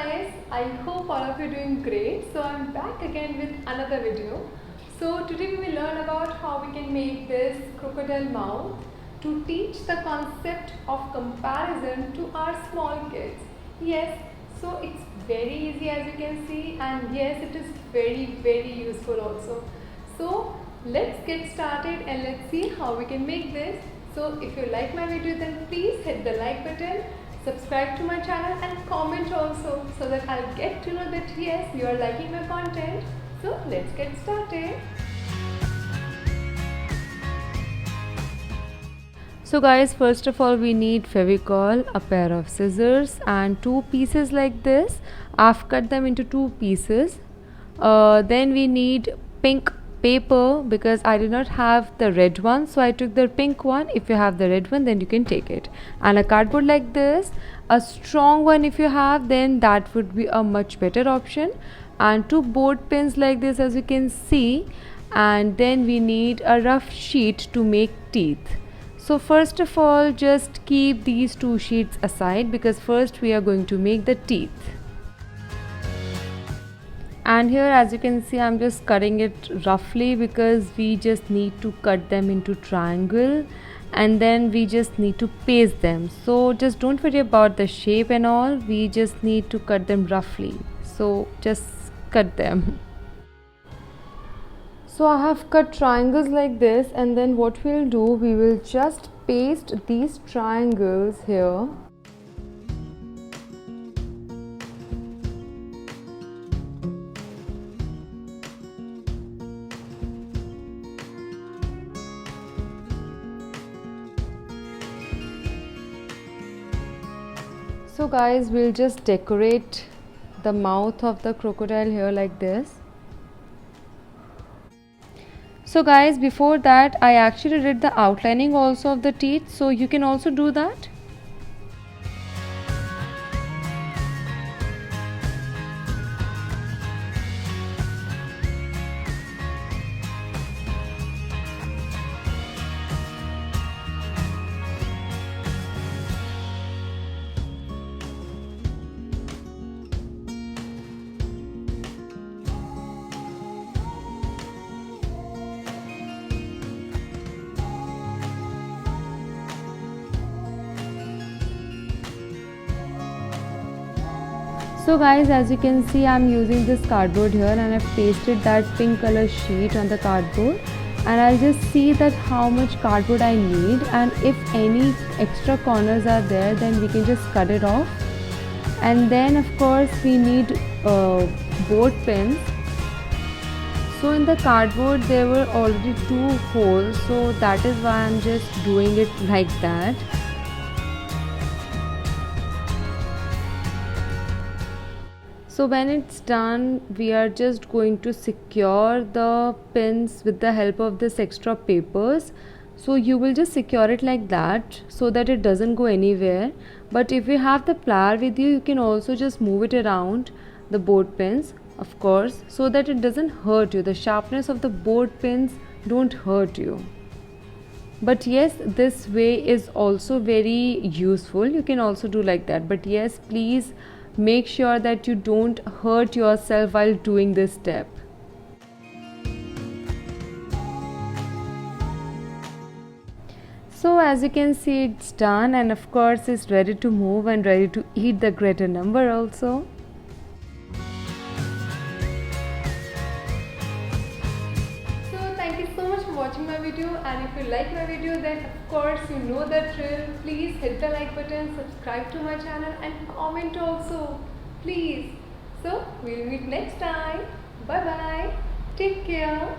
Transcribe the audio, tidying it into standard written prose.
guys, I hope all of you are doing great. So I'm back again with another video. So today we will learn about how we can make this crocodile mouth to teach the concept of comparison to our small kids. Yes, so it's very easy as you can see, and yes, it is very useful also. So let's get started and let's see how we can make this. So if you like my video, then please hit the like button, subscribe to my channel and comment also, so that I'll get to know that yes, you are liking my content. So let's get started. So guys, first of all we need Fevicol, a pair of scissors and two pieces like this. I've cut them into two pieces. Then we need pink paper because I did not have the red one, so I took the pink one. If you have the red one, then you can take it. And a cardboard like this, a strong one if you have, then that would be a much better option. And two board pins like this, as you can see. And then we need a rough sheet to make teeth. So first of all, just keep these two sheets aside because first we are going to make the teeth. And here, as you can see, I'm just cutting it roughly because we just need to cut them into triangle and then we just need to paste them. So just don't worry about the shape and all, we just need to cut them roughly. So just cut them. So I have cut triangles like this, and then what we'll do, we will just paste these triangles here. So guys, we'll just decorate the mouth of the crocodile here like this. So guys, before that I actually did the outlining also of the teeth, so you can also do that. So guys, as you can see, I'm using this cardboard here and I've pasted that pink color sheet on the cardboard, and I'll just see that how much cardboard I need, and if any extra corners are there, then we can just cut it off. And then of course we need board pins. So in the cardboard there were already two holes, so that is why I'm just doing it like that. So when it's done, we are just going to secure the pins with the help of this extra papers. So you will just secure it like that so that it doesn't go anywhere. But if you have the plier with you, you can also just move it around the board pins, of course, so that it doesn't hurt you. The sharpness of the board pins don't hurt you. But yes, this way is also very useful. You can also do like that. But yes, please make sure that you don't hurt yourself while doing this step. So as you can see, it's done, and of course it's ready to move and ready to eat the greater number also. So thank you so much for watching my video, and if you like my video, then of course you know the drill. Please hit the like button, subscribe to my channel and comment also, please. So we'll meet next time. Bye bye, take care.